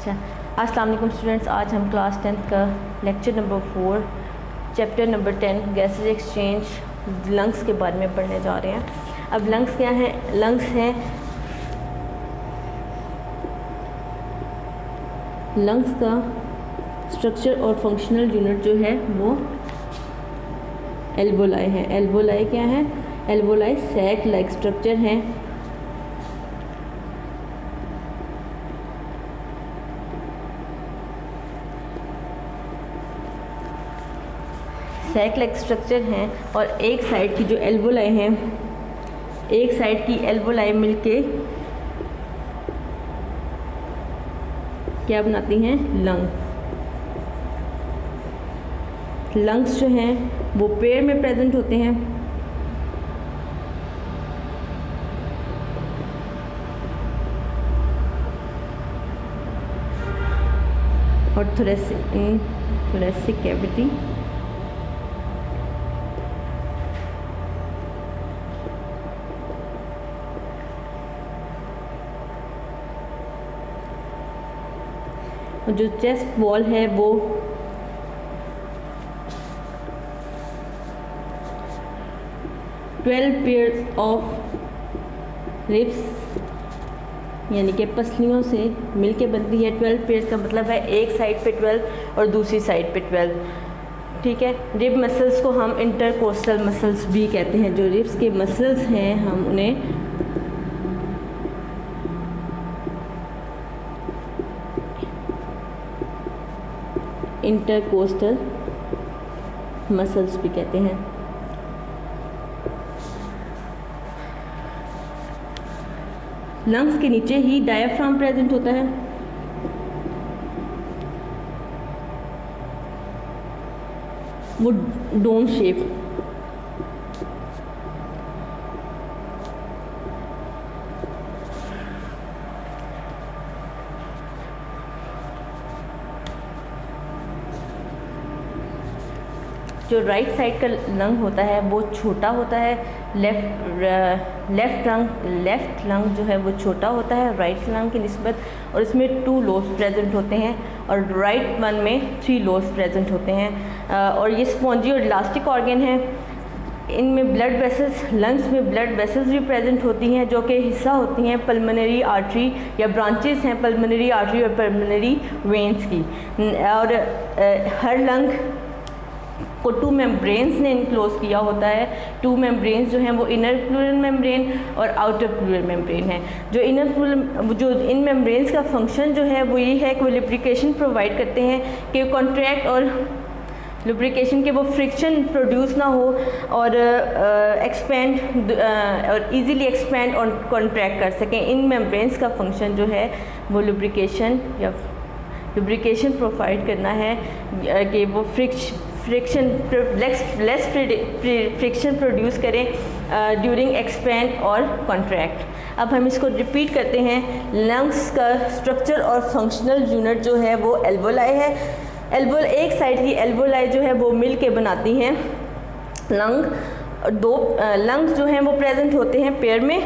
अच्छा, अस्सलाम वालेकुम स्टूडेंट्स। आज हम क्लास 10th का lecture number 4 chapter number 10 gases exchange lungs के बारे में पढ़ने जा रहे हैं। अब लंग्स क्या हैं? लंग्स हैं लंग्स का स्ट्रक्चर और फंक्शनल यूनिट जो है वो एल्वोलाई है। एल्वोलाई क्या है? एल्वोलाई सैक लाइक स्ट्रक्चर हैं। सैक लाइक स्ट्रक्चर हैं और एक साइड की जो एल्वोलाई हैं, एक साइड की एल्वोलाई मिलके क्या बनाती हैं? लंग। लंग्स जो हैं वो पेड़ में प्रेजेंट होते हैं और थोरेसिक कैविटी और जो चेस्ट वॉल है वो ट्वेल्व पेयर्स ऑफ रिब्स यानी कि पसलियों से मिलके बनती है। 12 पेयर्स का मतलब है एक साइड पे 12 और दूसरी साइड पे 12। ठीक है। रिब मसल्स को हम इंटरकोस्टल मसल्स भी कहते हैं। जो रिब्स के मसल्स हैं हम उन्हें इंटरकोस्टल मसल्स भी कहते हैं। लंग्स के नीचे ही डायफ्राम प्रेजेंट होता है। वो डोम शेप जो राइट साइड का लंग होता है वो छोटा होता है। लेफ्ट लंग जो है वो छोटा होता है राइट लंग की निस्बत, और इसमें 2 लोब्स प्रेजेंट होते हैं और राइट वन में 3 लोब्स प्रेजेंट होते हैं। और ये स्पॉन्जी और इलास्टिक ऑर्गन है। इनमें ब्लड वेसल्स, लंग्स में ब्लड वेसल्स भी प्रेजेंट होती हैं जो कि हिस्सा होती हैं पल्मोनरी आर्टरी या ब्रांचेस हैं पल्मोनरी आर्टरी और पल्मोनरी वेंस की। और हर लंग को 2 मेम्ब्रेन्स ने इनक्लोज किया होता है। 2 मेम्ब्रेन्स जो हैं वो इनर प्लूरल मेम्ब्रेन और आउटर प्लूरल मेम्ब्रेन है। जो इन मेम्ब्रेन्स का फंक्शन जो है वो ये है कि वो लुब्रिकेशन प्रोवाइड करते हैं कि कॉन्ट्रैक्ट और लुब्रिकेशन के वो फ्रिक्शन प्रोड्यूस ना हो और एक्सपेंड और इजीली एक्सपेंड और कॉन्ट्रैक्ट कर सकें। इन मेम्ब्रेन्स का फंक्शन जो है वो लुब्रिकेशन प्रोवाइड करना है कि वो लेस फ्रिक्शन प्रोड्यूस करें ड्यूरिंग एक्सपेंड और कॉन्ट्रैक्ट। अब हम इसको रिपीट करते हैं। लंग्स का स्ट्रक्चर और फंक्शनल यूनिट जो है वो एल्वोलाई है। एक साइड की एल्वोलाई जो है वो मिल के बनाती हैं लंग। 2 लंग्स जो हैं वो प्रेजेंट होते हैं पेयर में।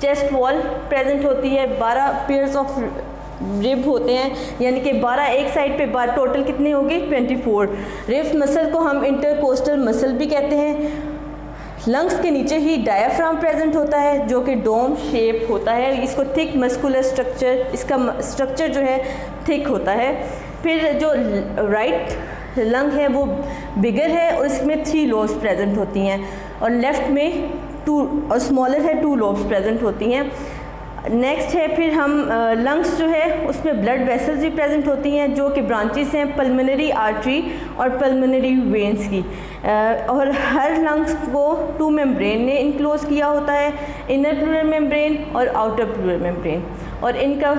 चेस्ट वॉल प्रेजेंट होती है। 12 पेयर्स ऑफ रिब होते हैं, यानी कि 12 एक साइड पे टोटल कितने होंगे? 24। रिब्स मसल को हम इंटरकोस्टल मसल भी कहते हैं। लंग्स के नीचे ही डायफ्राम प्रेजेंट होता है जो कि डोम शेप होता है। इसको थिक मस्कुलर स्ट्रक्चर, इसका स्ट्रक्चर जो है थिक होता है। फिर जो राइट लंग है वो बिगर है और इसमें 3 लोब्स प्रेजेंट होती हैं और लेफ्ट में 2 और स्मॉलर है 2 लोब्स प्रेजेंट होती हैं। नेक्स्ट है फिर हम लंग्स जो है उसमें ब्लड वेसल्स भी प्रेजेंट होती हैं जो कि ब्रांचेस हैं पल्मोनरी आर्टरी और पल्मोनरी वेंस की। और हर लंग्स को 2 मेम्ब्रेन ने इनक्लोज किया होता है, इनर प्लूरल मेम्ब्रेन और आउटर प्लूरल मेम्ब्रेन। और इनका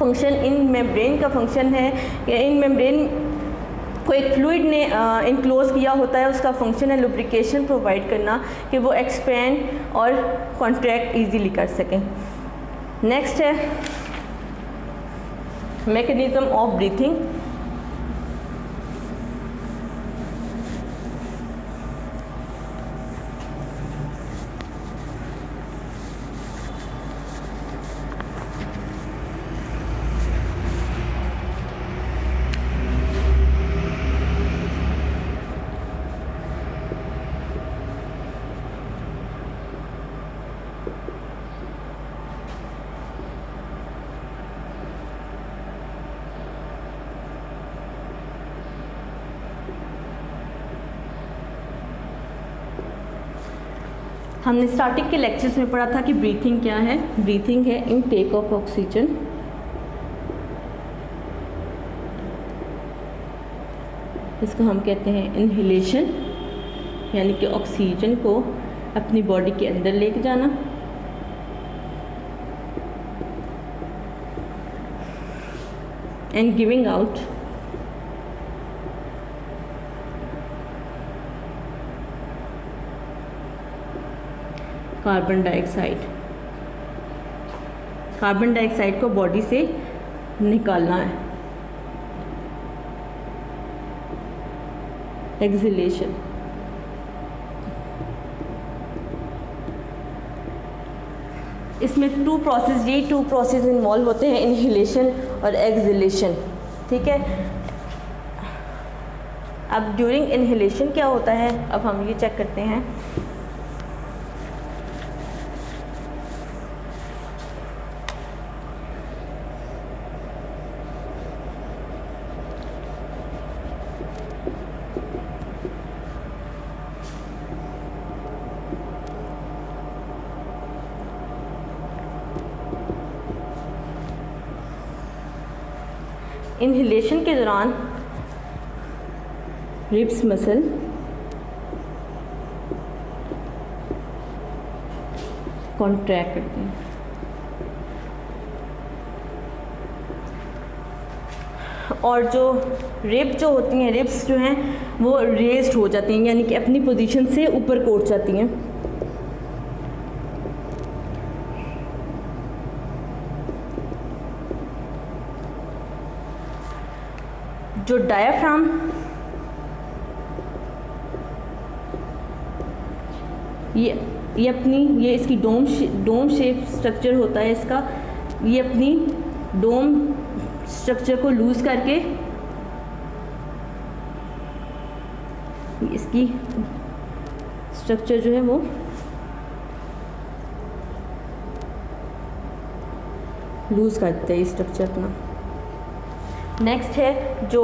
फंक्शन, इन मेम्ब्रेन का फंक्शन है कि इन मेम्ब्रेन को एक फ्लूइड ने इनक्लोज किया होता है। उसका फंक्शन है लुब्रिकेशन प्रोवाइड करना कि वो एक्सपेंड और कॉन्ट्रैक्ट इजीली कर सकें। नेक्स्ट है मैकेनिज्म ऑफ ब्रीथिंग। हमने स्टार्टिंग के लेक्चर्स में पढ़ा था कि ब्रीथिंग क्या है। ब्रीथिंग है इनटेक ऑफ ऑक्सीजन, इसको हम कहते हैं इनहेलेशन, यानी कि ऑक्सीजन को अपनी बॉडी के अंदर लेके जाना। And giving out carbon dioxide. Carbon dioxide को बॉडी से निकालना है। एक्सहेलेशन, इसमें यही टू प्रोसेस इन्वॉल्व होते हैं, इनहेलेशन और एक्सहेलेशन। ठीक है, अब ड्यूरिंग इनहेलेशन क्या होता है, अब हम ये चेक करते हैं। इनहेलेशन के दौरान रिब्स मसल कॉन्ट्रैक्ट करते हैं और जो रिब जो होती हैं, रिब्स जो हैं वो रेज्ड हो जाती हैं, यानी कि अपनी पोजीशन से ऊपर को उठ जाती हैं। जो डायाफ्राम ये इसकी डोम शेप स्ट्रक्चर होता है इसका, ये अपनी डोम स्ट्रक्चर को लूज करके इसकी स्ट्रक्चर जो है वो लूज करते हैं स्ट्रक्चर अपना। नेक्स्ट है जो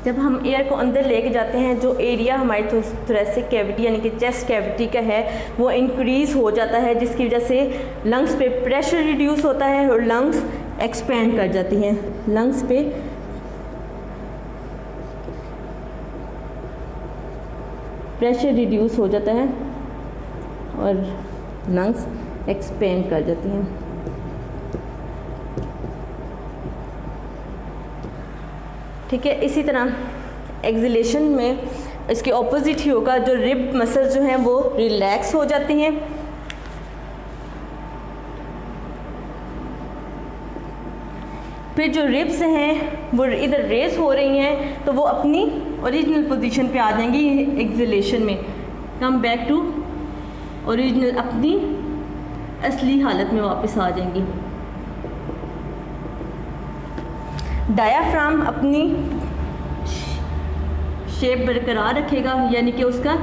जब हम एयर को अंदर लेके जाते हैं, जो एरिया हमारी थोरेसिक कैविटी यानी कि चेस्ट कैविटी का है वो इंक्रीज़ हो जाता है, जिसकी वजह से लंग्स पे प्रेशर रिड्यूस होता है और लंग्स एक्सपेंड कर जाती हैं। लंग्स पे प्रेशर रिड्यूस हो जाता है और लंग्स एक्सपेंड कर जाती हैं। ठीक है, इसी तरह एक्सहेलेशन में इसके ऑपोजिट ही होगा, जो रिब मसल जो हैं वो रिलैक्स हो जाती हैं। फिर जो रिब्स हैं वो इधर रेस हो रही हैं तो वो अपनी ओरिजिनल पोजीशन पे आ जाएंगी एक्सहेलेशन में, कम बैक टू ओरिजिनल, अपनी असली हालत में वापस आ जाएंगी। डायाफ्राम अपनी शेप बरकरार रखेगा, यानी कि उसका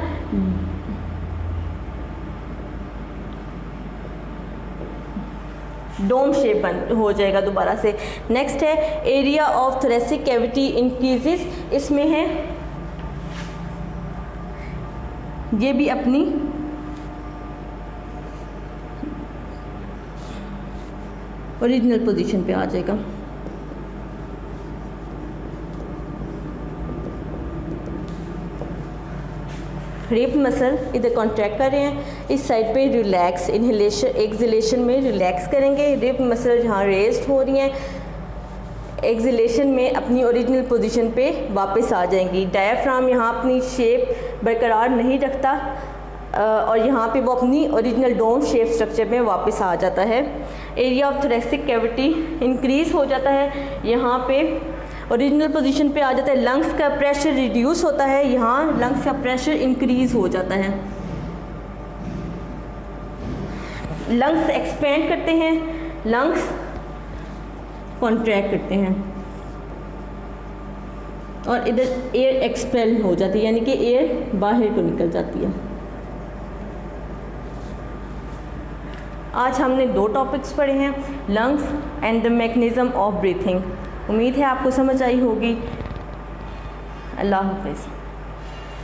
डोम शेप हो जाएगा दोबारा से। नेक्स्ट है area of thoracic cavity increases, इसमें है ये भी अपनी ओरिजिनल पोजीशन पे आ जाएगा। रिब मसल इधर कॉन्ट्रैक्ट कर रहे हैं, इस साइड पे रिलैक्स, इनहेलेशन एक्सहेलेशन में रिलैक्स करेंगे। रिब मसल जहाँ रेस्ट हो रही हैं, एक्सहेलेशन में अपनी ओरिजिनल पोजीशन पे वापस आ जाएंगी। डायाफ्राम यहाँ अपनी शेप बरकरार नहीं रखता और यहाँ पे वो अपनी ओरिजिनल डोम शेप स्ट्रक्चर में वापस आ जाता है। Area of thoracic cavity increase हो जाता है, यहाँ पे ओरिजिनल पोजीशन पे आ जाता है। लंग्स का प्रेशर रिड्यूस होता है, यहाँ लंग्स का प्रेशर इंक्रीज़ हो जाता है। लंग्स एक्सपेंड करते हैं, लंग्स कॉन्ट्रैक्ट करते हैं। और इधर एयर एक्सपेल हो जाती है, यानी कि एयर बाहर को निकल जाती है। आज हमने 2 टॉपिक्स पढ़े हैं, lungs and the mechanism of breathing. उम्मीद है आपको समझ आई होगी। अल्लाह हाफ़िज़।